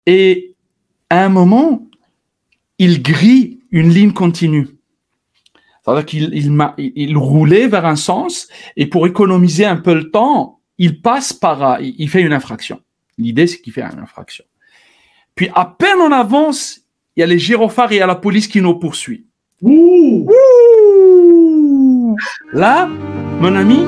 Et à un moment, il grille une ligne continue. C'est-à-dire qu'il roulait vers un sens et pour économiser un peu le temps, il passe il fait une infraction. L'idée, c'est qu'il fait une infraction. Puis à peine on avance, il y a les gyrophares et il y a la police qui nous poursuit. Ouh. Ouh. Là, mon ami,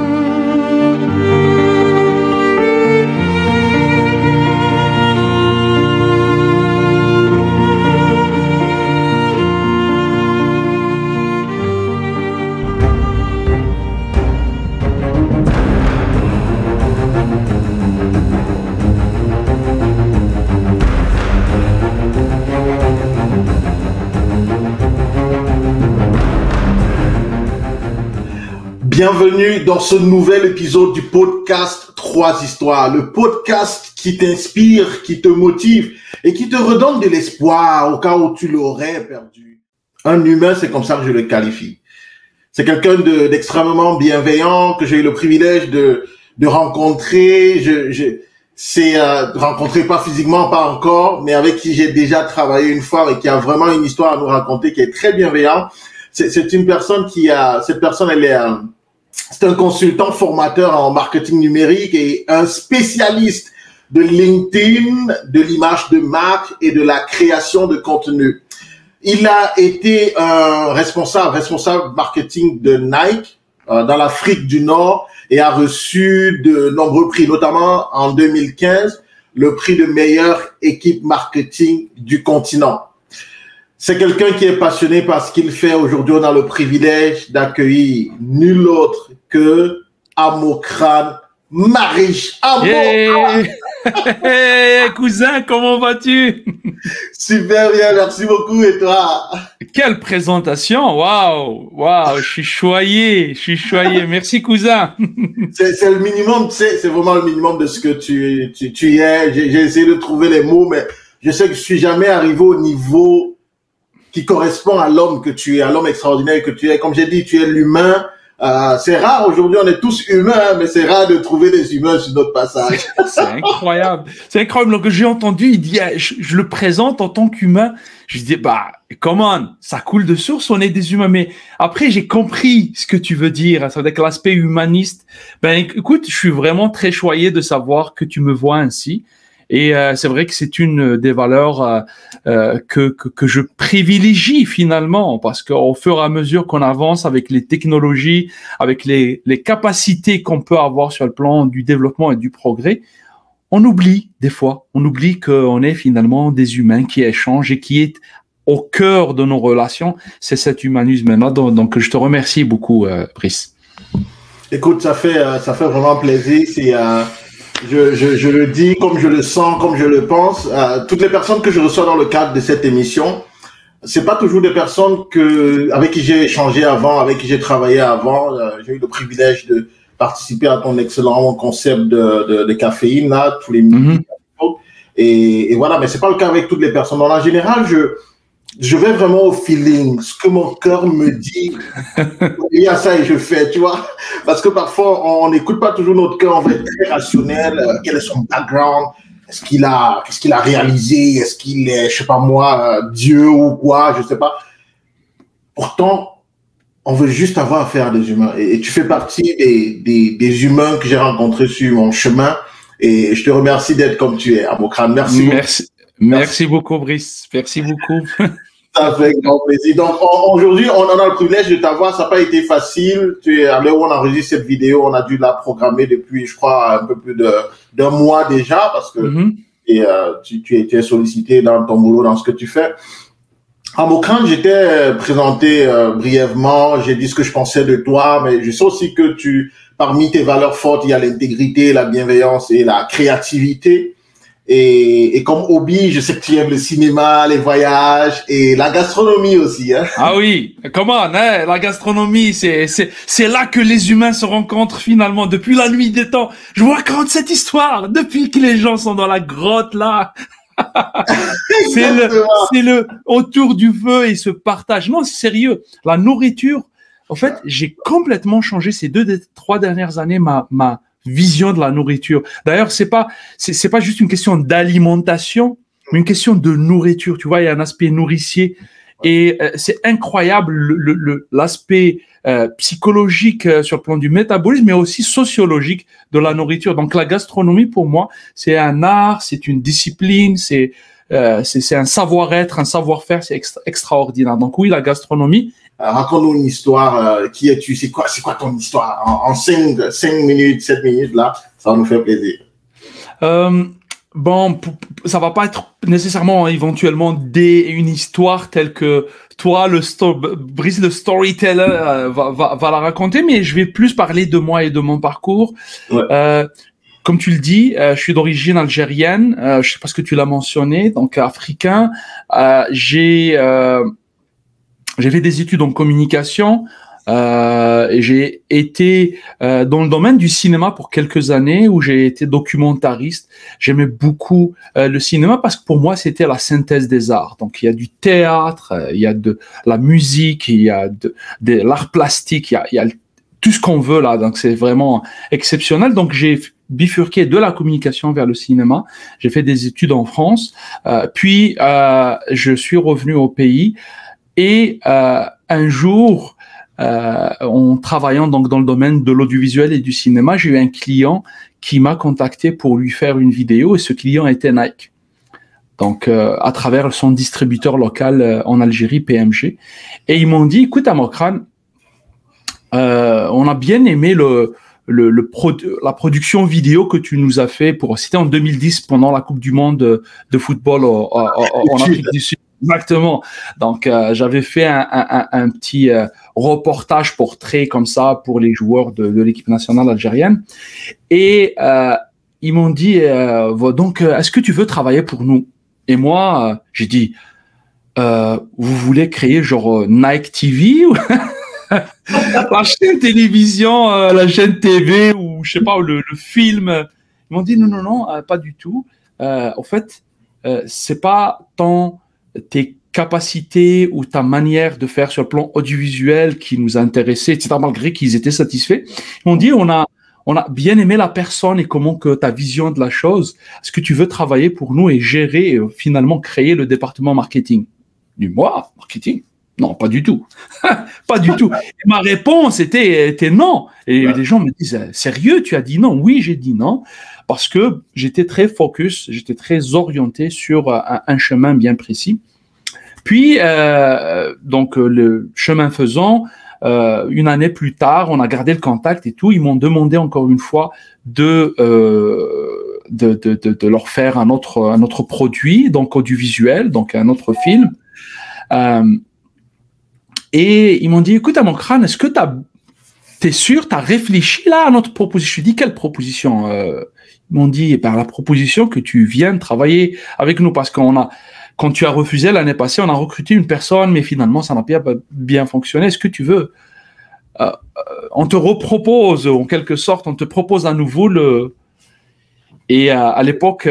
Bienvenue dans ce nouvel épisode du podcast 3 histoires, le podcast qui t'inspire, qui te motive et qui te redonne de l'espoir au cas où tu l'aurais perdu. Un humain, c'est comme ça que je le qualifie. C'est quelqu'un d'extrêmement bienveillant que j'ai eu le privilège de rencontrer. Rencontrer pas physiquement, pas encore, mais avec qui j'ai déjà travaillé une fois et qui a vraiment une histoire à nous raconter, qui est très bienveillant. C'est une personne c'est un consultant formateur en marketing numérique et un spécialiste de LinkedIn, de l'image de marque et de la création de contenu. Il a été un responsable marketing de Nike dans l'Afrique du Nord et a reçu de nombreux prix, notamment en 2015, le prix de meilleure équipe marketing du continent. C'est quelqu'un qui est passionné par ce qu'il fait. Aujourd'hui, on a le privilège d'accueillir nul autre que Amokrane Marish. Hey, cousin, comment vas-tu? Super bien, merci beaucoup. Et toi? Quelle présentation! Waouh, je suis choyé. Merci, cousin. C'est le minimum, c'est vraiment le minimum de ce que tu es. J'ai essayé de trouver les mots, mais je sais que je suis jamais arrivé au niveau qui correspond à l'homme que tu es, à l'homme extraordinaire que tu es. Comme j'ai dit, tu es l'humain. C'est rare aujourd'hui, on est tous humains, mais c'est rare de trouver des humains sur notre passage. C'est incroyable. C'est incroyable. Donc, j'ai entendu, il dit, je le présente en tant qu'humain. Je dis, come on, ça coule de source, on est des humains. Mais après, j'ai compris ce que tu veux dire. Ça veut dire que l'aspect humaniste. Écoute, je suis vraiment très choyé de savoir que tu me vois ainsi. Et c'est vrai que c'est une des valeurs que je privilégie finalement, parce qu'au fur et à mesure qu'on avance avec les technologies, avec les capacités qu'on peut avoir sur le plan du développement et du progrès, on oublie des fois, qu'on est finalement des humains qui échangent et qui est au cœur de nos relations. C'est cet humanisme-là. Donc je te remercie beaucoup, Brice. Écoute, ça fait vraiment plaisir. Je le dis comme je le sens, comme je le pense. Toutes les personnes que je reçois dans le cadre de cette émission, c'est pas toujours des personnes avec qui j'ai échangé avant, avec qui j'ai travaillé avant. J'ai eu le privilège de participer à ton excellent concept de caféine là, tous les midis. Et voilà, mais c'est pas le cas avec toutes les personnes. En général, je vais vraiment au feeling, ce que mon cœur me dit. Il y a ça et je fais, tu vois. Parce que parfois, on n'écoute pas toujours notre cœur, on va être très rationnel. Quel est son background? Qu'est-ce qu'il a réalisé? Est-ce qu'il est, je sais pas moi, Dieu ou quoi? Je sais pas. Pourtant, on veut juste avoir affaire à des humains. Et tu fais partie des humains que j'ai rencontrés sur mon chemin. Et je te remercie d'être comme tu es, Amokrane. Merci beaucoup, Brice. Merci beaucoup. Ça fait grand plaisir. Donc, aujourd'hui, on en a le privilège de t'avoir. Ça n'a pas été facile. À l'heure où on enregistre cette vidéo, on a dû la programmer depuis, je crois, un peu plus d'un mois déjà, parce que tu es sollicité dans ton boulot, dans ce que tu fais. Amokrane, j'étais présenté brièvement. J'ai dit ce que je pensais de toi, mais je sais aussi que parmi tes valeurs fortes, il y a l'intégrité, la bienveillance et la créativité. Et comme hobby, je sais que tu aimes le cinéma, les voyages et la gastronomie aussi. Hein. Ah oui, comment la gastronomie, c'est là que les humains se rencontrent finalement depuis la nuit des temps. Je vous raconte cette histoire depuis que les gens sont dans la grotte là. c'est le autour du feu et se partagent. Non, c'est sérieux. La nourriture, en fait, j'ai complètement changé ces 3 dernières années ma vision de la nourriture. D'ailleurs, c'est pas juste une question d'alimentation, mais une question de nourriture. Tu vois, il y a un aspect nourricier et c'est incroyable l'aspect psychologique sur le plan du métabolisme, mais aussi sociologique de la nourriture. Donc la gastronomie, pour moi, c'est un art, c'est une discipline, c'est un savoir-être, un savoir-faire, c'est extraordinaire. Donc oui, la gastronomie. Raconte-nous une histoire. Qui es-tu? C'est quoi ton histoire? En 5 minutes, 7 minutes, là, ça va nous faire plaisir. Bon, ça va pas être nécessairement éventuellement une histoire telle que toi, Brice le storyteller, va la raconter, mais je vais plus parler de moi et de mon parcours. Ouais. Comme tu le dis, je suis d'origine algérienne. Je sais pas ce que tu l'as mentionné, donc africain. J'ai fait des études en communication. Et j'ai été dans le domaine du cinéma pour quelques années où j'ai été documentariste. J'aimais beaucoup le cinéma parce que pour moi, c'était la synthèse des arts. Donc, il y a du théâtre, il y a de la musique, il y a de l'art plastique, il y a tout ce qu'on veut là. Donc, c'est vraiment exceptionnel. Donc, j'ai bifurqué de la communication vers le cinéma. J'ai fait des études en France. Puis, je suis revenu au pays et un jour, en travaillant donc dans le domaine de l'audiovisuel et du cinéma, j'ai eu un client qui m'a contacté pour lui faire une vidéo et ce client était Nike. Donc, à travers son distributeur local en Algérie, PMG. Et ils m'ont dit, écoute, Amokran, on a bien aimé la production vidéo que tu nous as fait c'était en 2010 pendant la Coupe du Monde de football en Afrique du Sud. Exactement. Donc, j'avais fait un petit reportage portrait comme ça pour les joueurs de l'équipe nationale algérienne. Et ils m'ont dit, donc, est-ce que tu veux travailler pour nous? Et moi, j'ai dit, vous voulez créer genre Nike TV ou la chaîne télévision, la chaîne TV ou je sais pas, le film? Ils m'ont dit, non, pas du tout. En fait, c'est pas tant tes capacités ou ta manière de faire sur le plan audiovisuel qui nous a intéressés, etc., malgré qu'ils étaient satisfaits. Ils m'ont dit, on a bien aimé la personne et comment que ta vision de la chose. Est-ce que tu veux travailler pour nous et gérer, finalement, créer le département marketing? Du moi, marketing? Non, pas du tout. Pas du tout. Et ma réponse était non. Et les gens me disent, sérieux, tu as dit non? Oui, j'ai dit non. Parce que j'étais très focus, j'étais très orienté sur un chemin bien précis. Puis, donc, le chemin faisant, une année plus tard, on a gardé le contact et tout. Ils m'ont demandé encore une fois de leur faire un autre produit, donc audiovisuel, donc un autre film. Et ils m'ont dit, écoute, Amokran, est-ce que t'es sûr, t'as réfléchi là à notre proposition? Je lui ai dit, quelle proposition? Ils m'ont dit, la proposition que tu viennes travailler avec nous, parce quand tu as refusé l'année passée, on a recruté une personne, mais finalement, ça n'a pas bien fonctionné. Est-ce que tu veux, on te repropose, en quelque sorte, on te propose à nouveau et à l'époque,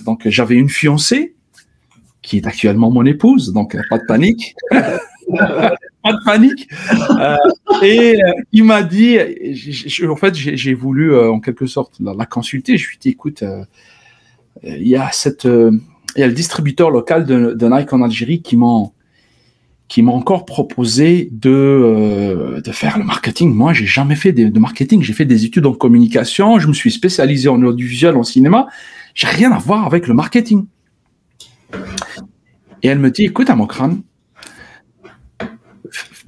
donc j'avais une fiancée qui est actuellement mon épouse, donc pas de panique. Pas de panique. Et il m'a dit, en fait, j'ai voulu en quelque sorte la consulter. Je lui ai dit, écoute, il y a le distributeur local de Nike en Algérie qui m'a encore proposé de faire le marketing. Moi, j'ai jamais fait de marketing. J'ai fait des études en communication. Je me suis spécialisé en audiovisuel, en cinéma. J'ai rien à voir avec le marketing. Et elle me dit, écoute, Amokran,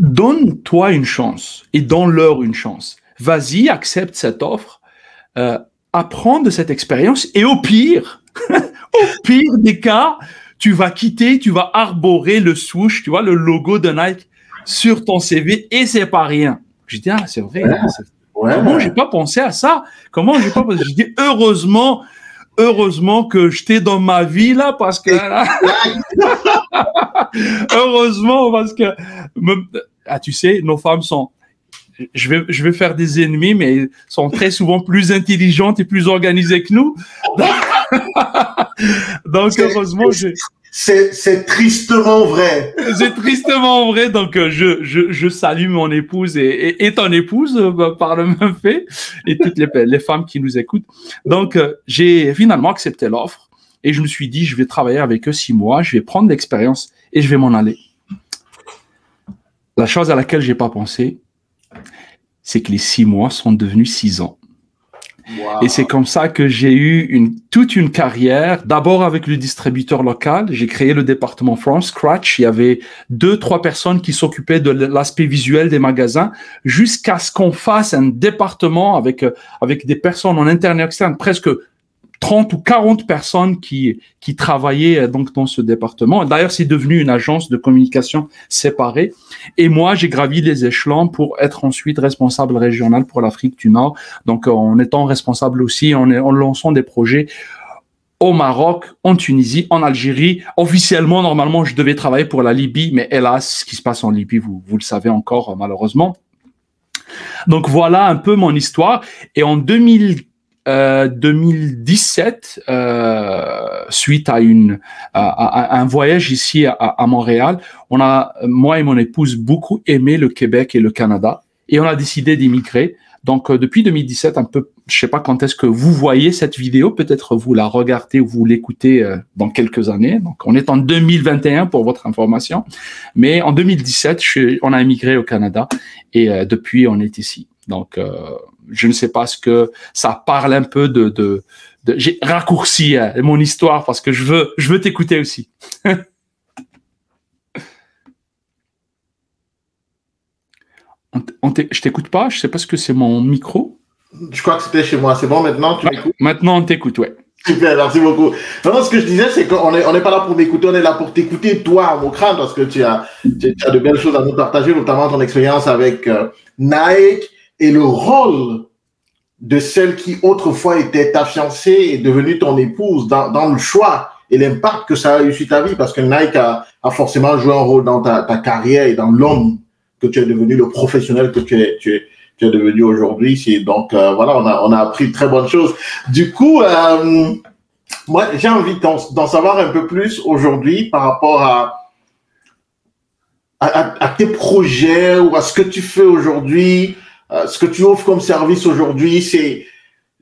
donne-toi une chance et donne-leur une chance. Vas-y, accepte cette offre, apprends de cette expérience et au pire des cas, tu vas arborer le swoosh, tu vois, le logo de Nike sur ton CV et c'est pas rien. Je dis, c'est vrai. Comment j'ai pas pensé à ça? Je dis, heureusement que j'étais dans ma vie là, parce que heureusement, parce que tu sais, nos femmes sont, je vais faire des ennemis, mais sont très souvent plus intelligentes et plus organisées que nous. Donc heureusement, c'est tristement vrai. C'est tristement vrai. Donc je salue mon épouse et ton épouse par le même fait et toutes les femmes qui nous écoutent. Donc j'ai finalement accepté l'offre et je me suis dit, je vais travailler avec eux 6 mois, je vais prendre l'expérience et je vais m'en aller. La chose à laquelle j'ai pas pensé, c'est que les 6 mois sont devenus 6 ans. Wow. Et c'est comme ça que j'ai eu toute une carrière. D'abord avec le distributeur local, j'ai créé le département from scratch. Il y avait 2-3 personnes qui s'occupaient de l'aspect visuel des magasins, jusqu'à ce qu'on fasse un département avec des personnes en interne et externe, presque 30 ou 40 personnes qui travaillaient donc dans ce département. D'ailleurs, c'est devenu une agence de communication séparée. Et moi, j'ai gravi les échelons pour être ensuite responsable régional pour l'Afrique du Nord. Donc, en étant responsable aussi, en lançant des projets au Maroc, en Tunisie, en Algérie. Officiellement, normalement, je devais travailler pour la Libye, mais hélas, ce qui se passe en Libye, vous le savez encore, malheureusement. Donc, voilà un peu mon histoire. Et en 2017, suite à un voyage ici à Montréal, moi et mon épouse, beaucoup aimé le Québec et le Canada, et on a décidé d'immigrer. Donc, depuis 2017, un peu, je sais pas quand est-ce que vous voyez cette vidéo, peut-être vous la regardez ou vous l'écoutez dans quelques années. Donc, on est en 2021 pour votre information. Mais en 2017, on a immigré au Canada et depuis, on est ici. Donc, je ne sais pas ce que ça parle un peu de j'ai raccourci mon histoire parce que je veux t'écouter aussi. Je t'écoute pas, je sais pas ce que c'est mon micro. Je crois que c'était chez moi. C'est bon maintenant, tu m'écoutes? Maintenant, on t'écoute, ouais. Super, merci beaucoup. Non, ce que je disais, c'est qu'on n'est pas là pour m'écouter, on est là pour t'écouter, toi, Mokrane, parce que tu as de belles choses à nous partager, notamment ton expérience avec Nike et le rôle de celle qui autrefois était ta fiancée et devenue ton épouse dans le choix et l'impact que ça a eu sur ta vie, parce que Nike a forcément joué un rôle dans ta carrière et dans l'homme que tu es devenu, le professionnel que tu es devenu aujourd'hui. Donc, voilà, on a appris de très bonnes choses. Du coup, moi, j'ai envie d'en savoir un peu plus aujourd'hui par rapport à tes projets ou à ce que tu fais aujourd'hui, ce que tu offres comme service aujourd'hui.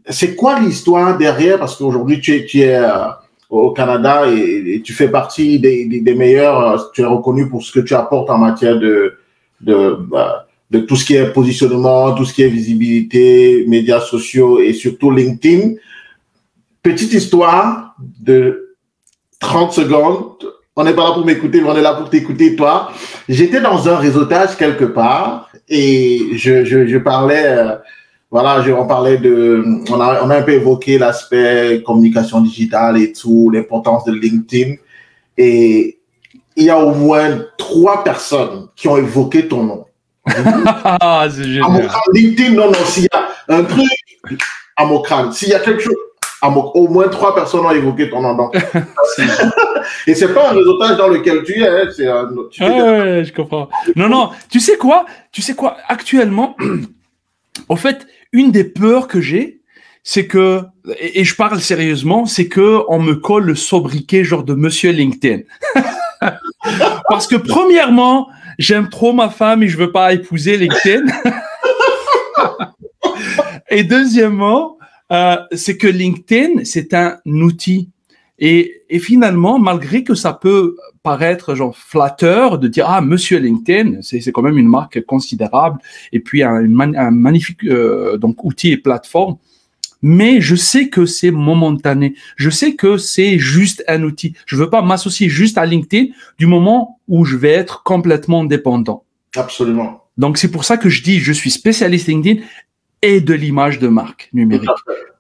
C'est quoi l'histoire derrière? Parce qu'aujourd'hui, tu es au Canada et tu fais partie des meilleurs. Tu es reconnu pour ce que tu apportes en matière de tout ce qui est positionnement, tout ce qui est visibilité, médias sociaux et surtout LinkedIn. Petite histoire de 30 secondes. On n'est pas là pour m'écouter, mais on est là pour t'écouter, toi. J'étais dans un réseautage quelque part et je parlais, on parlait on a un peu évoqué l'aspect communication digitale et tout, l'importance de LinkedIn. Et il y a au moins 3 personnes qui ont évoqué ton nom. C'est génial. LinkedIn, non, s'il y a un truc, à Mokrane, s'il y a quelque chose, au moins 3 personnes ont évoqué ton nom. Donc, et c'est pas un réseautage dans lequel tu es, hein, c'est un autre. Ouais, je comprends. Non, tu sais quoi, actuellement, en fait, une des peurs que j'ai, c'est que, et je parle sérieusement, c'est que on me colle le sobriquet genre de Monsieur LinkedIn. Parce que premièrement, j'aime trop ma femme et je veux pas épouser LinkedIn. Et deuxièmement, c'est que LinkedIn, c'est un outil. Et finalement, malgré que ça peut paraître genre flatteur de dire Monsieur LinkedIn, c'est quand même une marque considérable et puis un magnifique donc outil et plateforme. Mais je sais que c'est momentané. Je sais que c'est juste un outil. Je veux pas m'associer juste à LinkedIn du moment où je vais être complètement dépendant. Absolument. Donc, c'est pour ça que je dis, je suis spécialiste LinkedIn et de l'image de marque numérique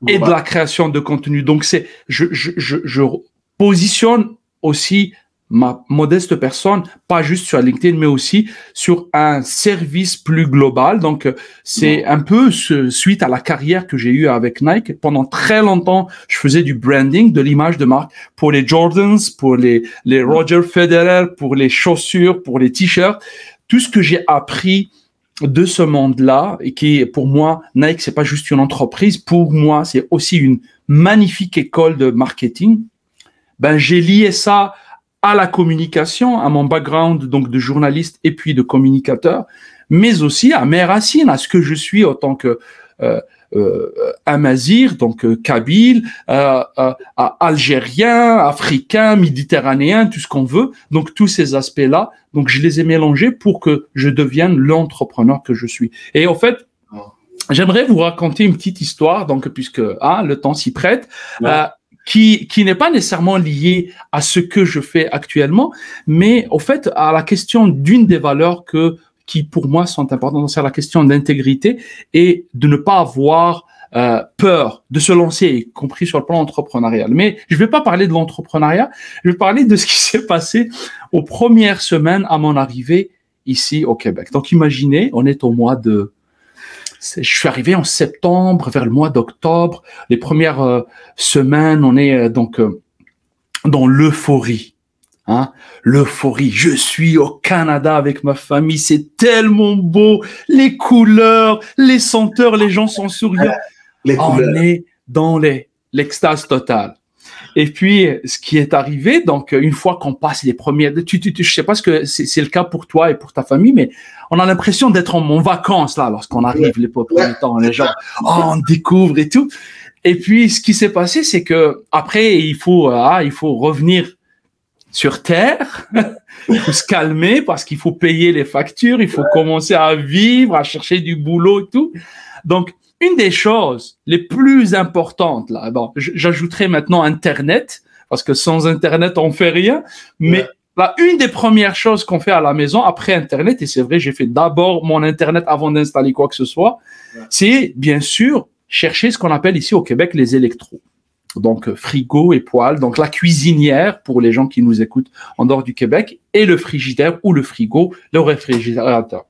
et de la création de contenu. Donc, je positionne aussi ma modeste personne, pas juste sur LinkedIn, mais aussi sur un service plus global. Donc, c'est un peu suite à la carrière que j'ai eue avec Nike. Pendant très longtemps, je faisais du branding, de l'image de marque pour les Jordans, pour les Roger Federer, pour les chaussures, pour les t-shirts. Tout ce que j'ai appris de ce monde-là et qui, pour moi, Nike, c'est pas juste une entreprise. Pour moi, c'est aussi une magnifique école de marketing. Ben, j'ai lié ça à la communication, à mon background donc de journaliste et puis de communicateur, mais aussi à mes racines, à ce que je suis en tant que amazigh, donc kabyle, algérien, africain, méditerranéen, tout ce qu'on veut. Donc tous ces aspects-là, donc je les ai mélangés pour que je devienne l'entrepreneur que je suis. Et en fait, j'aimerais vous raconter une petite histoire, donc puisque le temps s'y prête, qui n'est pas nécessairement liée à ce que je fais actuellement, mais au fait à la question d'une des valeurs qui pour moi sont importantes, c'est la question d'intégrité et de ne pas avoir peur de se lancer, y compris sur le plan entrepreneurial. Mais je ne vais pas parler de l'entrepreneuriat, je vais parler de ce qui s'est passé aux premières semaines à mon arrivée ici au Québec. Donc imaginez, on est au mois de... Je suis arrivé en septembre, vers le mois d'octobre. Les premières semaines, on est donc dans l'euphorie. L'euphorie. Je suis au Canada avec ma famille. C'est tellement beau. Les couleurs, les senteurs, les gens sont souriants. On est dans l'extase totale. Et puis, ce qui est arrivé, donc, une fois qu'on passe les premières, je sais pas ce que c'est le cas pour toi et pour ta famille, mais on a l'impression d'être en vacances, là, lorsqu'on arrive les premiers temps, les gens, on découvre et tout. Et puis, ce qui s'est passé, c'est que après, il faut revenir sur terre, il faut se calmer parce qu'il faut payer les factures, il faut commencer à vivre, à chercher du boulot et tout. Donc, une des choses les plus importantes, là, bon, j'ajouterai maintenant Internet, parce que sans Internet, on fait rien, mais là, une des premières choses qu'on fait à la maison après Internet, et c'est vrai, j'ai fait d'abord mon Internet avant d'installer quoi que ce soit, c'est bien sûr chercher ce qu'on appelle ici au Québec les électros. Donc, frigo et poêle, donc la cuisinière pour les gens qui nous écoutent en dehors du Québec, et le frigidaire ou le frigo, le réfrigérateur.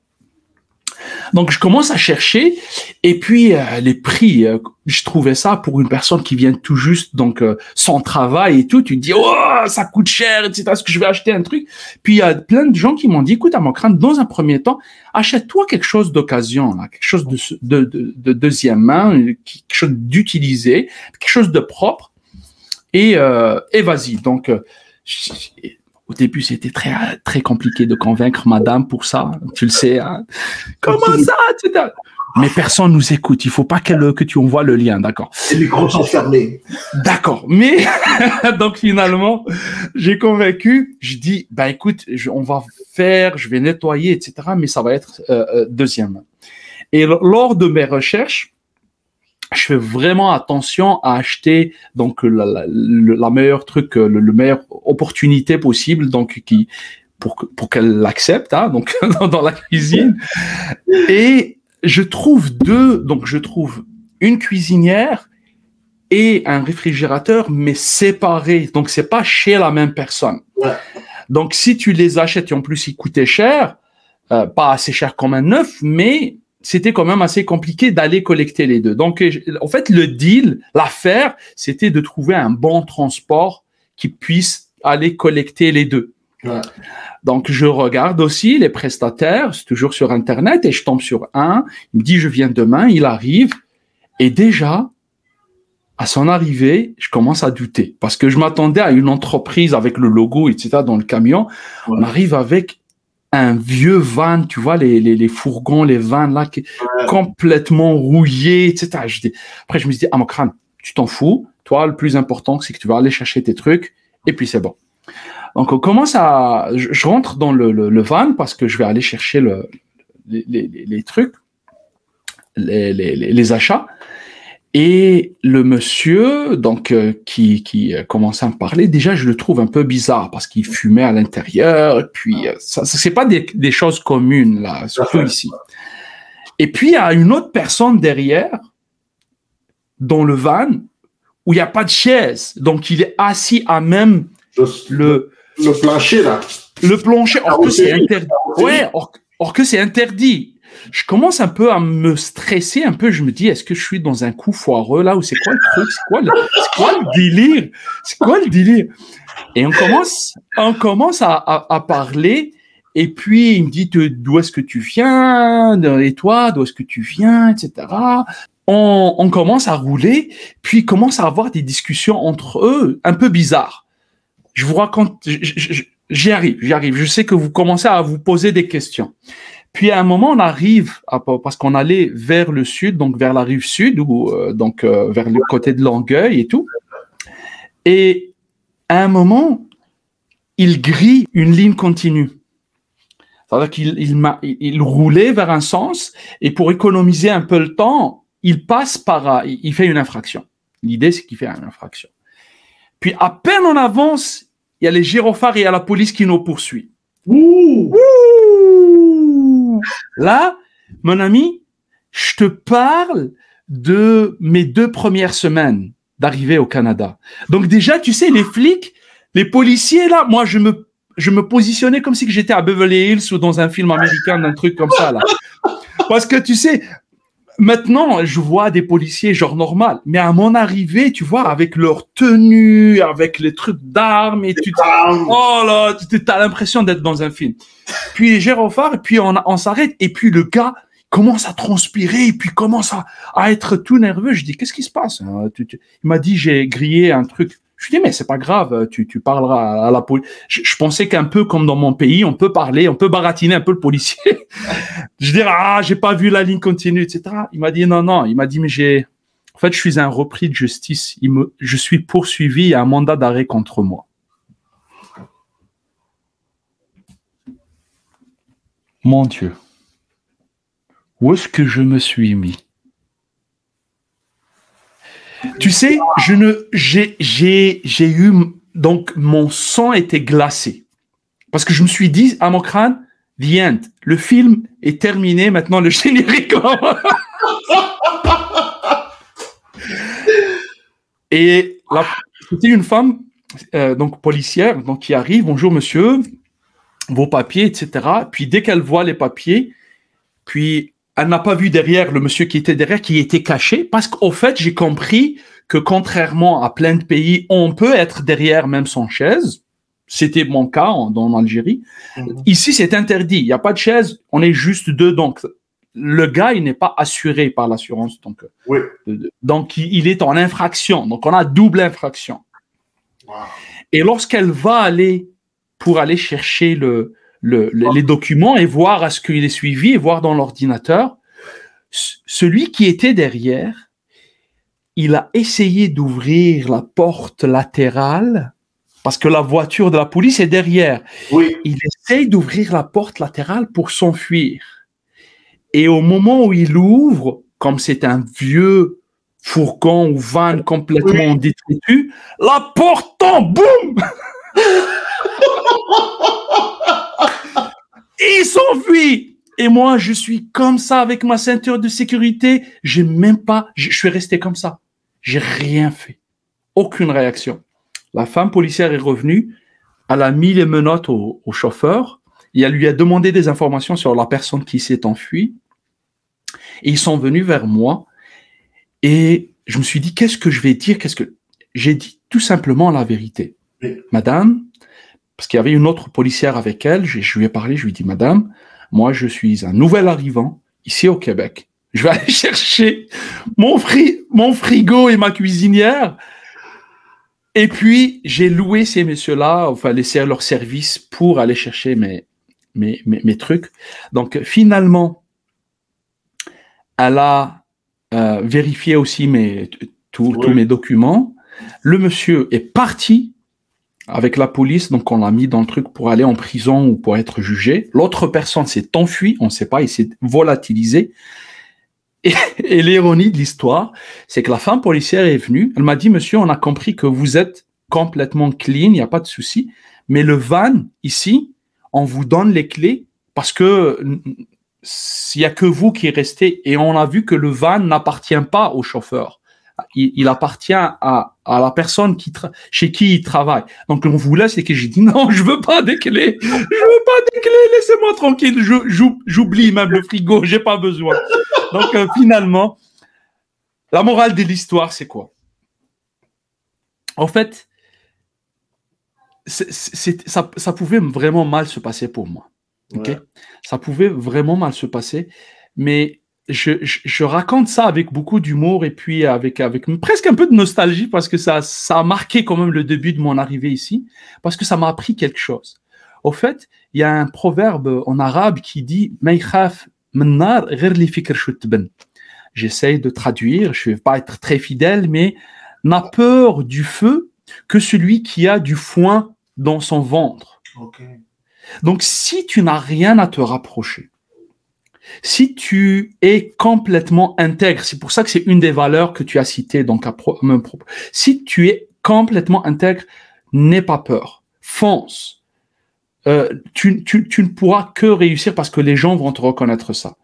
Donc, je commence à chercher et puis les prix, je trouvais ça pour une personne qui vient tout juste, donc sans travail et tout, tu te dis, oh, ça coûte cher, etc. Est-ce que je vais acheter un truc? Puis, il y a plein de gens qui m'ont dit, écoute, Amokran, dans un premier temps, achète-toi quelque chose d'occasion, là, quelque chose de deuxième main, quelque chose d'utilisé, quelque chose de propre et vas-y. Donc, au début, c'était très, très compliqué de convaincre madame pour ça. Tu le sais, hein. Comment ça, etc. Mais personne nous écoute. Il faut pas que tu envoies le lien, d'accord? Les micros sont fermés. D'accord. Mais, donc finalement, j'ai convaincu. Je dis, bah écoute, on va faire, je vais nettoyer, etc. Mais ça va être deuxième. Et lors de mes recherches, je fais vraiment attention à acheter donc la meilleure truc, le meilleure opportunité possible, donc pour qu'elle l'accepte, hein, donc dans la cuisine. Et je trouve une cuisinière et un réfrigérateur, mais séparés. Donc c'est pas chez la même personne. Ouais. Donc si tu les achètes et en plus ils coûtaient cher, pas assez cher comme un neuf, mais c'était quand même assez compliqué d'aller collecter les deux. Donc, en fait, le deal, l'affaire, c'était de trouver un bon transport qui puisse aller collecter les deux. Ouais. Donc, je regarde aussi les prestataires, c'est toujours sur Internet, et je tombe sur un, il me dit, je viens demain, il arrive, et déjà, à son arrivée, je commence à douter, parce que je m'attendais à une entreprise avec le logo, etc., dans le camion. Ouais. On arrive avec un vieux van, tu vois, les fourgons, les vannes là, complètement rouillés, etc. Après, je me suis dit, Amokran, tu t'en fous. Toi, le plus important, c'est que tu vas aller chercher tes trucs, et puis c'est bon. Donc, on commence je rentre dans le van parce que je vais aller chercher les trucs, les achats. Et le monsieur, donc, qui commençait à me parler, déjà, je le trouve un peu bizarre parce qu'il fumait à l'intérieur. Et puis, ça c'est pas des choses communes, là, surtout ici. Et puis, il y a une autre personne derrière, dans le van, où il n'y a pas de chaise. Donc, il est assis à même le plancher, là. Le plancher, or que c'est interdit. Ouais, or que c'est interdit. Je commence un peu à me stresser un peu. Je me dis, est-ce que je suis dans un coup foireux là ou c'est quoi le truc? C'est quoi le délire? C'est quoi le délire? Et on commence à parler. Et puis il me dit, d'où est-ce que tu viens? Et toi, d'où est-ce que tu viens, etc. On commence à rouler, puis il commence à avoir des discussions entre eux un peu bizarres. Je vous raconte, j'y arrive. Je sais que vous commencez à vous poser des questions. Puis à un moment, on arrive, parce qu'on allait vers le sud, donc vers la rive sud, ou vers le côté de Longueuil et tout. Et à un moment, il grille une ligne continue. C'est-à-dire qu'il roulait vers un sens, et pour économiser un peu le temps, il fait une infraction. L'idée, c'est qu'il fait une infraction. Puis à peine on avance, il y a les gyrophares et il y a la police qui nous poursuit. Ouh! Là, mon ami, je te parle de mes 2 premières semaines d'arrivée au Canada. Donc déjà, tu sais, les flics, les policiers, là, moi, je me positionnais comme si j'étais à Beverly Hills ou dans un film américain, un truc comme ça, là. Parce que, tu sais, maintenant, je vois des policiers genre normal, mais à mon arrivée, tu vois, avec leur tenue, avec les trucs d'armes, et oh là, t'as l'impression d'être dans un film. Puis les gyrophares, et puis on s'arrête, et puis le gars commence à transpirer, et puis commence à être tout nerveux. Je dis, qu'est-ce qui se passe? Il m'a dit, j'ai grillé un truc. Je lui dis, mais c'est pas grave, tu parleras à la police. Je pensais qu'un peu comme dans mon pays, on peut parler, on peut baratiner un peu le policier. Je dis, j'ai pas vu la ligne continue, etc. Il m'a dit, non. Il m'a dit, mais en fait, je suis un repris de justice. Je suis poursuivi, il y a un mandat d'arrêt contre moi. Mon Dieu. Où est-ce que je me suis mis? Tu sais, j'ai eu, donc mon sang était glacé. Parce que je me suis dit à mon crâne, the end. Le film est terminé, maintenant le générique. Et là, c'était une femme, donc policière, donc qui arrive, bonjour monsieur, vos papiers, etc. Puis dès qu'elle voit les papiers, puis elle n'a pas vu derrière le monsieur qui était derrière, qui était caché, parce qu'au fait, j'ai compris que contrairement à plein de pays, on peut être derrière même son chaise. C'était mon cas en Algérie. Ici, c'est interdit. Il n'y a pas de chaise, on est juste deux. Donc, le gars, il n'est pas assuré par l'assurance. Donc, il est en infraction. Donc, on a double infraction. Wow. Et lorsqu'elle va aller pour aller chercher les documents et voir à ce qu'il est suivi et voir dans l'ordinateur, celui qui était derrière, il a essayé d'ouvrir la porte latérale parce que la voiture de la police est derrière. Oui. Il essaye d'ouvrir la porte latérale pour s'enfuir. Et au moment où il ouvre, comme c'est un vieux fourgon ou van complètement détritus, la porte tombe, boum! Et il s'enfuit. Et moi, je suis comme ça avec ma ceinture de sécurité. Je suis resté comme ça. J'ai rien fait. Aucune réaction. La femme policière est revenue. Elle a mis les menottes au chauffeur et elle lui a demandé des informations sur la personne qui s'est enfuie. Et ils sont venus vers moi et je me suis dit, qu'est-ce que je vais dire? J'ai dit tout simplement la vérité. Oui. Madame, parce qu'il y avait une autre policière avec elle, je lui ai parlé, je lui ai dit, madame, moi je suis un nouvel arrivant ici au Québec. Je vais aller chercher mon frigo et ma cuisinière. Et puis, j'ai loué ces messieurs-là, enfin, laissé leur service pour aller chercher mes trucs. Donc, finalement, elle a vérifié aussi tous mes documents. Le monsieur est parti avec la police, donc on l'a mis dans le truc pour aller en prison ou pour être jugé. L'autre personne s'est enfuie, on ne sait pas, il s'est volatilisé. Et l'ironie de l'histoire, c'est que la femme policière est venue, elle m'a dit, monsieur, on a compris que vous êtes complètement clean, il n'y a pas de souci, mais le van, ici, on vous donne les clés parce que il n'y a que vous qui restez et on a vu que le van n'appartient pas au chauffeur. Il appartient à la personne chez qui il travaille. Donc, on vous laisse et que j'ai dit, non, je veux pas des clés. Je veux pas des clés, laissez-moi tranquille. J'oublie même le frigo, j'ai pas besoin. Donc, finalement, la morale de l'histoire, c'est quoi? En fait, ça pouvait vraiment mal se passer pour moi. Okay? Ouais. Ça pouvait vraiment mal se passer, mais je raconte ça avec beaucoup d'humour et puis avec presque un peu de nostalgie parce que ça a marqué quand même le début de mon arrivée ici, parce que ça m'a appris quelque chose. Au fait, il y a un proverbe en arabe qui dit « Ma yakhaf min nar ghir li fikr shutban ». J'essaye de traduire, je ne vais pas être très fidèle, mais n'a peur du feu que celui qui a du foin dans son ventre. Okay. Donc, si tu n'as rien à te rapprocher, si tu es complètement intègre, c'est pour ça que c'est une des valeurs que tu as citées, donc à même propos. Si tu es complètement intègre, n'aie pas peur, fonce. Tu ne pourras que réussir parce que les gens vont te reconnaître ça.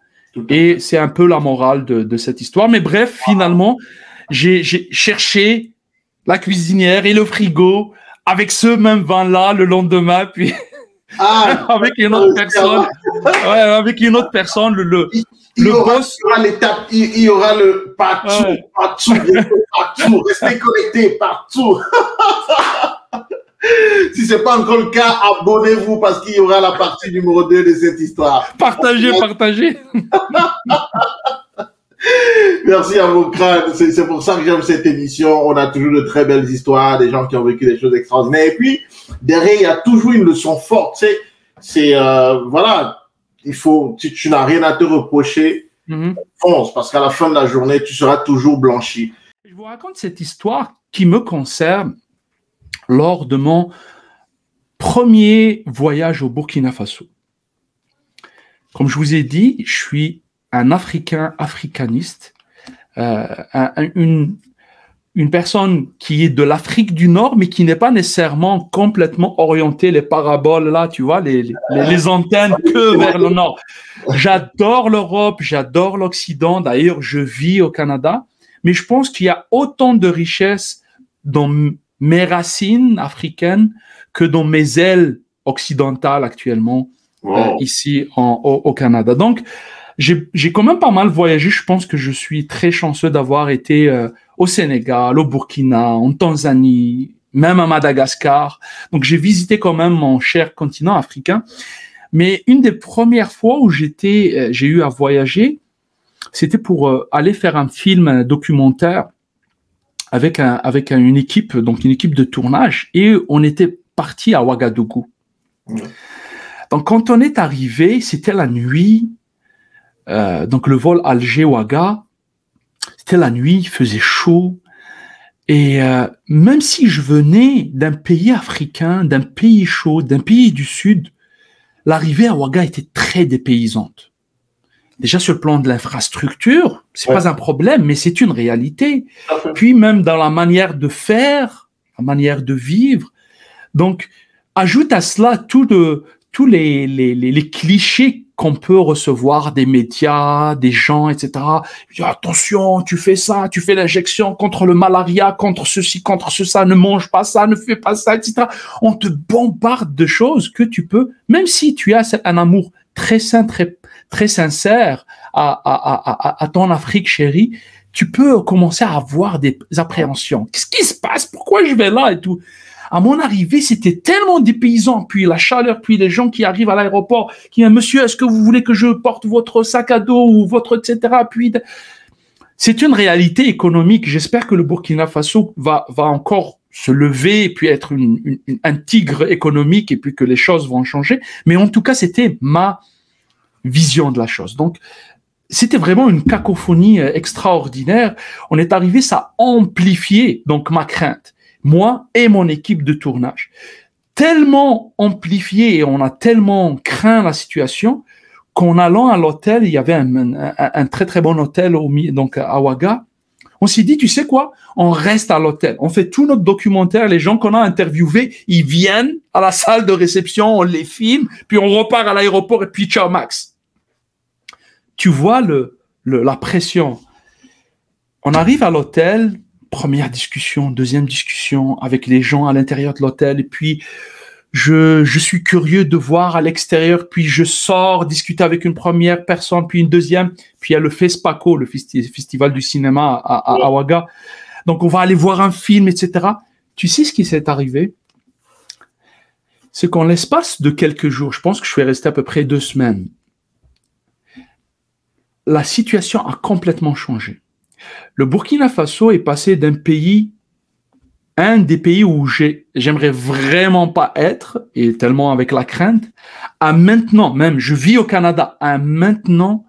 Et c'est un peu la morale de cette histoire. Mais bref, finalement, j'ai cherché la cuisinière et le frigo avec ce même vin-là le lendemain, puis avec une autre personne. Ouais, avec une autre personne, le boss. Il y aura l'étape, il y aura le partout, restez connectés partout. Si ce n'est pas encore le cas, abonnez-vous parce qu'il y aura la partie numéro 2 de cette histoire. Partagez. Merci à vos crânes. C'est pour ça que j'aime cette émission. On a toujours de très belles histoires, des gens qui ont vécu des choses extraordinaires. Et puis, derrière, il y a toujours une leçon forte. Voilà, tu n'as rien à te reprocher. Fonce, parce qu'à la fin de la journée, tu seras toujours blanchi. Je vous raconte cette histoire qui me concerne lors de mon premier voyage au Burkina Faso. Comme je vous ai dit, je suis un Africain africaniste, une personne qui est de l'Afrique du Nord, mais qui n'est pas nécessairement complètement orientée, les paraboles là, tu vois, les antennes que vers le Nord. J'adore l'Europe, j'adore l'Occident. D'ailleurs, je vis au Canada, mais je pense qu'il y a autant de richesses dans mes racines africaines que dans mes ailes occidentales actuellement ici au Canada. Donc, j'ai quand même pas mal voyagé. Je pense que je suis très chanceux d'avoir été au Sénégal, au Burkina, en Tanzanie, même à Madagascar. Donc, j'ai visité quand même mon cher continent africain. Mais une des premières fois où j'ai eu à voyager, c'était pour aller faire un film, un documentaire avec une équipe, donc une équipe de tournage, et on était parti à Ouagadougou. Donc, quand on est arrivé, c'était la nuit. Donc, le vol Alger-Ouaga, c'était la nuit, il faisait chaud. Et même si je venais d'un pays africain, d'un pays chaud, d'un pays du Sud, l'arrivée à Ouaga était très dépaysante. Déjà, sur le plan de l'infrastructure, c'est pas un problème, mais c'est une réalité. Puis même dans la manière de faire, la manière de vivre. Donc, ajoute à cela tous les clichés qu'on peut recevoir des médias, des gens, etc. Attention, tu fais ça, tu fais l'injection contre le malaria, contre ceci, contre ça, ne mange pas ça, ne fais pas ça, etc. On te bombarde de choses que tu peux, même si tu as un amour très sain, très sincère à ton Afrique chérie, tu peux commencer à avoir des appréhensions. Qu'est-ce qui se passe? Pourquoi je vais là et tout? À mon arrivée, c'était tellement dépaysant. Puis la chaleur, puis les gens qui arrivent à l'aéroport, qui disent, monsieur, est-ce que vous voulez que je porte votre sac à dos ou votre, etc. Puis c'est une réalité économique. J'espère que le Burkina Faso va encore se lever et puis être un tigre économique et puis que les choses vont changer. Mais en tout cas, c'était ma vision de la chose. Donc, c'était vraiment une cacophonie extraordinaire. On est arrivé, ça a amplifié donc ma crainte. Moi et mon équipe de tournage. Tellement amplifié et on a tellement craint la situation qu'en allant à l'hôtel, il y avait un très très bon hôtel donc à Ouaga. On s'est dit, tu sais quoi? On reste à l'hôtel. On fait tout notre documentaire. Les gens qu'on a interviewés, ils viennent à la salle de réception, on les filme, puis on repart à l'aéroport et puis ciao Max. Tu vois la pression. On arrive à l'hôtel. Première discussion, deuxième discussion avec les gens à l'intérieur de l'hôtel. Et puis, je suis curieux de voir à l'extérieur. Puis, je sors discuter avec une première personne, puis une deuxième. Puis, il y a le FESPACO, le festival du cinéma à Ouaga. Donc, on va aller voir un film, etc. Tu sais ce qui s'est arrivé? C'est qu'en l'espace de quelques jours, je pense que je suis resté à peu près 2 semaines, la situation a complètement changé. Le Burkina Faso est passé d'un pays un des pays où j'aimerais vraiment pas être, et tellement avec la crainte, à maintenant, même, je vis au Canada, à maintenant,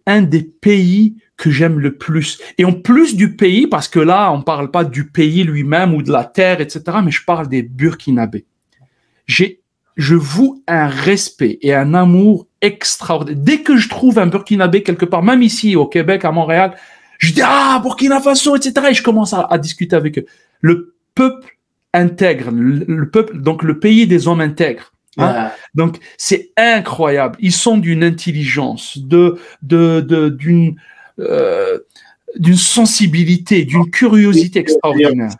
un des pays que j'aime le plus. Et en plus du pays, parce que là, on parle pas du pays lui-même ou de la terre, etc., mais je parle des Burkinabés. Je voue un respect et un amour extraordinaire. Dès que je trouve un Burkinabé quelque part, même ici au Québec, à Montréal, je dis ah Burkina Faso, etc. Et je commence à discuter avec eux. Le peuple intègre, le peuple, donc le pays des hommes intègres. Hein? Yeah. Donc c'est incroyable. Ils sont d'une intelligence, d'une sensibilité, d'une curiosité extraordinaire.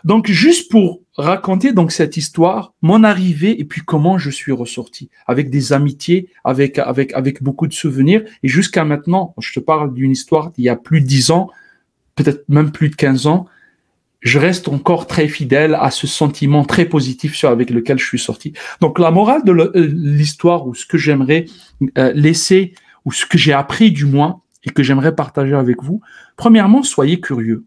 Donc, juste pour raconter donc cette histoire, mon arrivée et puis comment je suis ressorti, avec des amitiés, avec beaucoup de souvenirs. Et jusqu'à maintenant, je te parle d'une histoire d'il y a plus de 10 ans, peut-être même plus de 15 ans, je reste encore très fidèle à ce sentiment très positif avec lequel je suis sorti. Donc, la morale de l'histoire, ou ce que j'aimerais laisser, ou ce que j'ai appris du moins, et que j'aimerais partager avec vous, premièrement, soyez curieux.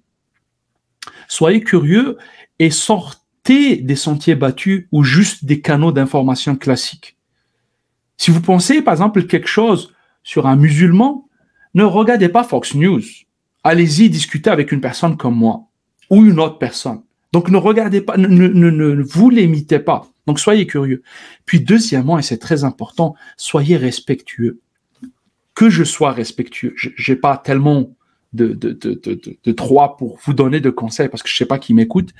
Soyez curieux et sortez des sentiers battus ou juste des canaux d'information classiques. Si vous pensez, par exemple, quelque chose sur un musulman, ne regardez pas Fox News. Allez-y discuter avec une personne comme moi ou une autre personne. Donc, ne regardez pas, ne vous limitez pas. Donc, soyez curieux. Puis, deuxièmement, et c'est très important, soyez respectueux. Que je sois respectueux. J'ai pas tellement de trois pour vous donner de conseils parce que je sais pas qui m'écoute,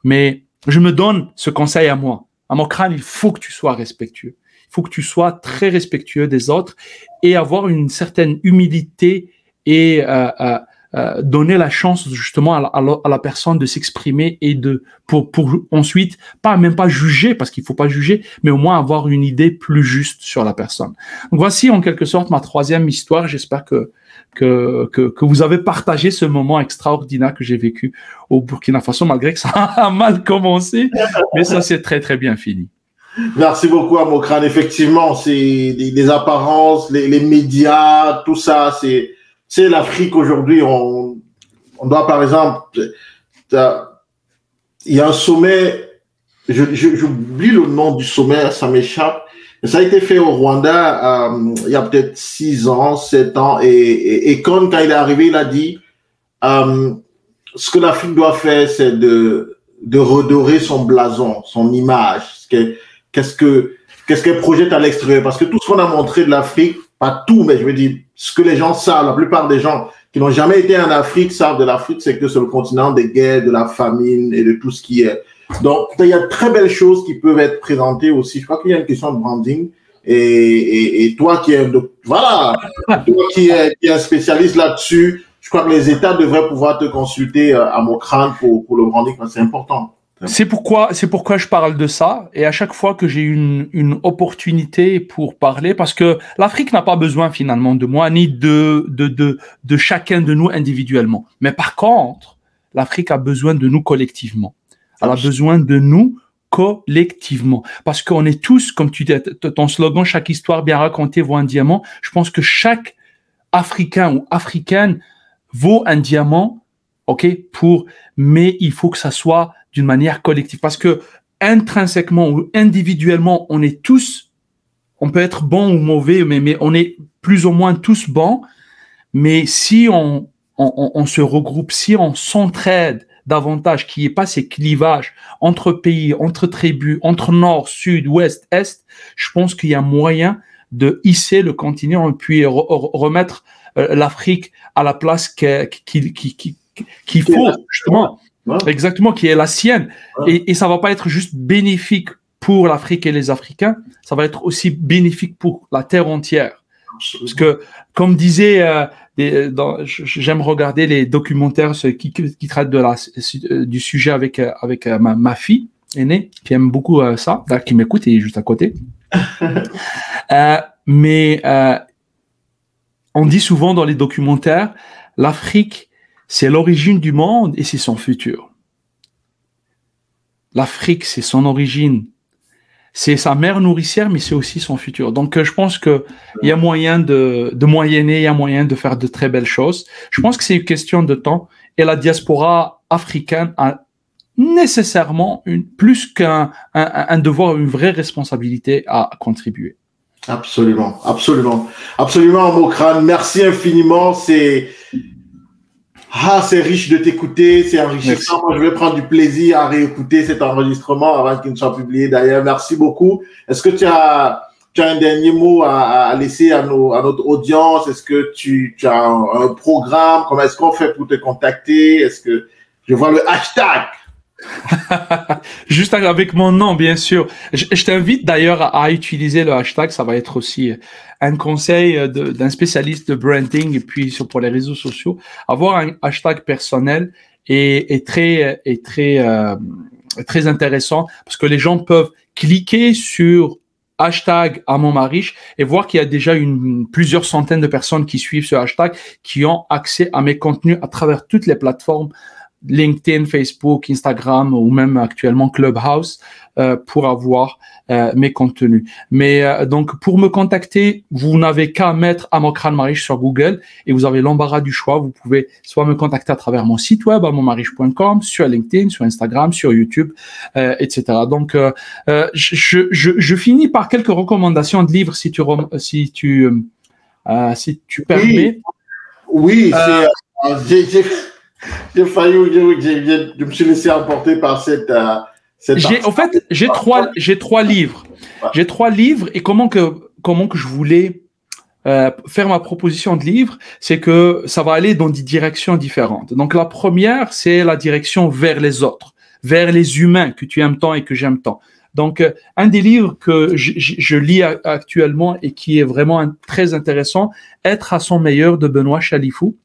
mais je me donne ce conseil à moi. À mon crâne, il faut que tu sois respectueux. Il faut que tu sois très respectueux des autres et avoir une certaine humilité et donner la chance justement à la personne de s'exprimer et pour ensuite même pas juger parce qu'il faut pas juger, mais au moins avoir une idée plus juste sur la personne. Donc voici en quelque sorte ma troisième histoire. J'espère que vous avez partagé ce moment extraordinaire que j'ai vécu au Burkina Faso, malgré que ça a mal commencé, mais ça s'est très très bien fini. Merci beaucoup, Amokrane. Effectivement, c'est les apparences, les médias, tout ça, c'est l'Afrique aujourd'hui. On doit, par exemple, il y a un sommet, j'oublie le nom du sommet, ça m'échappe. Ça a été fait au Rwanda il y a peut-être 6 ans, 7 ans. Et quand il est arrivé, il a dit ce que l'Afrique doit faire, c'est de redorer son blason, son image. Qu'est-ce qu'elle projette à l'extérieur. Parce que tout ce qu'on a montré de l'Afrique, pas tout, mais je veux dire, ce que les gens savent, la plupart des gens qui n'ont jamais été en Afrique savent de l'Afrique, c'est que c'est le continent des guerres, de la famine et de tout ce qui est. Donc, il y a de très belles choses qui peuvent être présentées aussi. Je crois qu'il y a une question de branding. Et toi qui es, toi qui es un spécialiste là-dessus, je crois que les États devraient pouvoir te consulter à Mokrane pour le branding, parce que c'est important. C'est pourquoi je parle de ça. Et à chaque fois que j'ai une opportunité pour parler, parce que l'Afrique n'a pas besoin finalement de moi, ni de chacun de nous individuellement. Mais par contre, l'Afrique a besoin de nous collectivement. Elle a besoin de nous collectivement. Parce qu'on est tous, comme tu dis, ton slogan, chaque histoire bien racontée vaut un diamant. Je pense que chaque Africain ou Africaine vaut un diamant, ok, mais il faut que ça soit d'une manière collective. Parce que intrinsèquement ou individuellement, on est tous, on peut être bon ou mauvais, mais on est plus ou moins tous bons. Mais si on se regroupe, si on s'entraide davantage, qu'il n'y ait pas ces clivages entre pays, entre tribus, entre nord, sud, ouest, est, je pense qu'il y a moyen de hisser le continent et puis remettre l'Afrique à la place qu'il faut, justement. Ouais. Exactement, qui est la sienne. Ouais. Et ça va pas être juste bénéfique pour l'Afrique et les Africains, ça va être aussi bénéfique pour la terre entière. Parce que, comme disait, j'aime regarder les documentaires qui traitent du sujet avec ma fille aînée, qui aime beaucoup ça, qui m'écoute et est juste à côté. Mais on dit souvent dans les documentaires, l'Afrique, c'est l'origine du monde et c'est son futur. L'Afrique, c'est son origine. C'est sa mère nourricière, mais c'est aussi son futur. Donc, je pense qu'il y a moyen de moyenner, il y a moyen de faire de très belles choses. Je pense que c'est une question de temps. Et la diaspora africaine a nécessairement plus qu'un devoir, une vraie responsabilité à contribuer. Absolument, absolument, absolument, Mokrane. Merci infiniment. C'est riche de t'écouter, c'est enrichissant. Moi, je vais prendre du plaisir à réécouter cet enregistrement avant qu'il ne soit publié. D'ailleurs, merci beaucoup. Est-ce que tu as un dernier mot à laisser à notre audience? Est-ce que tu as un programme? Comment est-ce qu'on fait pour te contacter? Est-ce que je vois le hashtag? Juste avec mon nom, bien sûr. Je t'invite d'ailleurs à utiliser le hashtag. Ça va être aussi un conseil d'un spécialiste de branding et puis pour les réseaux sociaux. Avoir un hashtag personnel est très intéressant parce que les gens peuvent cliquer sur hashtag #AmonMariche et voir qu'il y a déjà plusieurs centaines de personnes qui suivent ce hashtag, qui ont accès à mes contenus à travers toutes les plateformes LinkedIn, Facebook, Instagram ou même actuellement Clubhouse pour avoir mes contenus. Mais donc pour me contacter, vous n'avez qu'à mettre Amokran Mariche sur Google et vous avez l'embarras du choix. Vous pouvez soit me contacter à travers mon site web amonmariche.com, sur LinkedIn, sur Instagram, sur YouTube, etc. Donc je finis par quelques recommandations de livres si tu permets. Oui, j'ai failli, je me suis laissé emporter par cette en fait, j'ai trois livres. Ouais. J'ai 3 livres et comment que je voulais faire ma proposition de livre, c'est que ça va aller dans des directions différentes. Donc la première, c'est la direction vers les autres, vers les humains que tu aimes tant et que j'aime tant. Donc un des livres que je lis actuellement et qui est vraiment très intéressant, Être à son meilleur de Benoît Chalifou,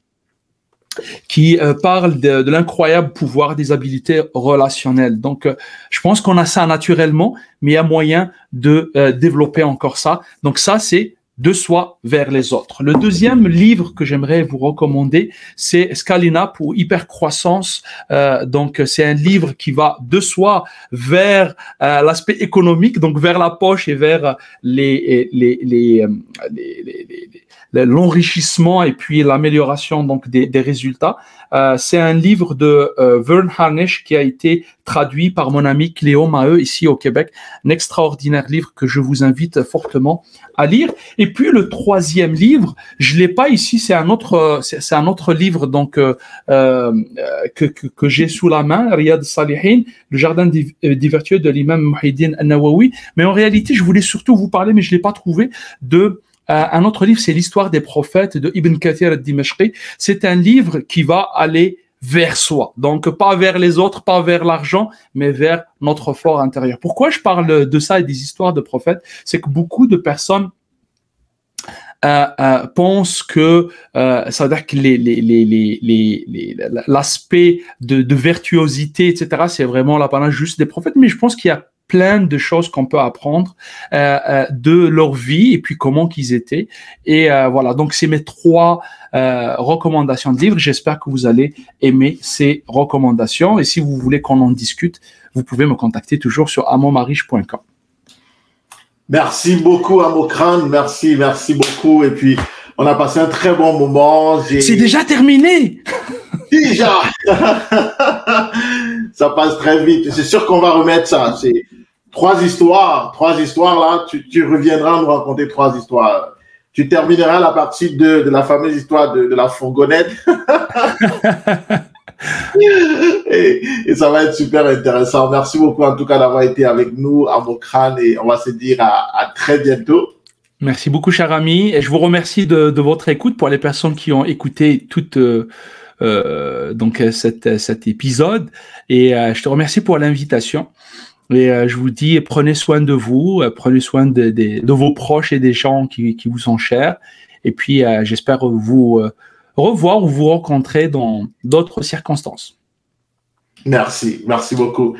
qui parle de l'incroyable pouvoir des habiletés relationnelles. Donc, je pense qu'on a ça naturellement, mais il y a moyen de développer encore ça. Donc, ça, c'est de soi vers les autres. Le deuxième livre que j'aimerais vous recommander, c'est Scaling Up ou Hypercroissance. Donc, c'est un livre qui va de soi vers l'aspect économique, donc vers la poche et vers l'enrichissement et puis l'amélioration donc des résultats. C'est un livre de Vern Harnish qui a été traduit par mon ami Cléo Maheu ici au Québec. Un extraordinaire livre que je vous invite fortement à lire. Et puis le troisième livre, je l'ai pas ici, c'est un autre livre donc que j'ai sous la main, Riyad Salihin, le jardin des vertueux de l'imam Muhyiddin An-Nawawi. Mais en réalité, je voulais surtout vous parler, mais je l'ai pas trouvé, de un autre livre, c'est l'histoire des prophètes de Ibn Kathir al-Dimashqi. C'est un livre qui va aller vers soi. Donc, pas vers les autres, pas vers l'argent, mais vers notre fort intérieur. Pourquoi je parle de ça et des histoires de prophètes? C'est que beaucoup de personnes pensent que ça veut dire que l'aspect de virtuosité, etc., c'est vraiment l'apanage juste des prophètes. Mais je pense qu'il y a plein de choses qu'on peut apprendre de leur vie et puis comment qu'ils étaient. Et voilà, donc c'est mes 3 recommandations de livres. J'espère que vous allez aimer ces recommandations. Et si vous voulez qu'on en discute, vous pouvez me contacter toujours sur amonmariche.com. Merci beaucoup, Amokran. Merci beaucoup. Et puis, on a passé un très bon moment. C'est déjà terminé. Déjà. Ça passe très vite. C'est sûr qu'on va remettre ça. C'est 3 histoires. 3 histoires là. Tu reviendras nous raconter 3 histoires. Tu termineras la partie de la fameuse histoire de la fourgonnette. et ça va être super intéressant. Merci beaucoup en tout cas d'avoir été avec nous, Amokran, et on va se dire à très bientôt. Merci beaucoup, cher ami. Et je vous remercie de votre écoute pour les personnes qui ont écouté toute donc cet épisode. Et je te remercie pour l'invitation. Et je vous dis, prenez soin de vous, prenez soin de vos proches et des gens qui vous sont chers. Et puis, j'espère vous revoir ou vous rencontrer dans d'autres circonstances. Merci beaucoup.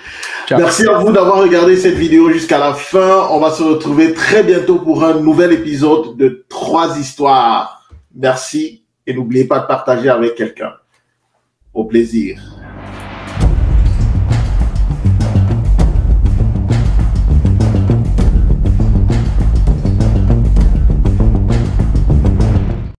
Ciao. Merci à vous d'avoir regardé cette vidéo jusqu'à la fin. On va se retrouver très bientôt pour un nouvel épisode de 3 histoires. Merci et n'oubliez pas de partager avec quelqu'un. Au plaisir.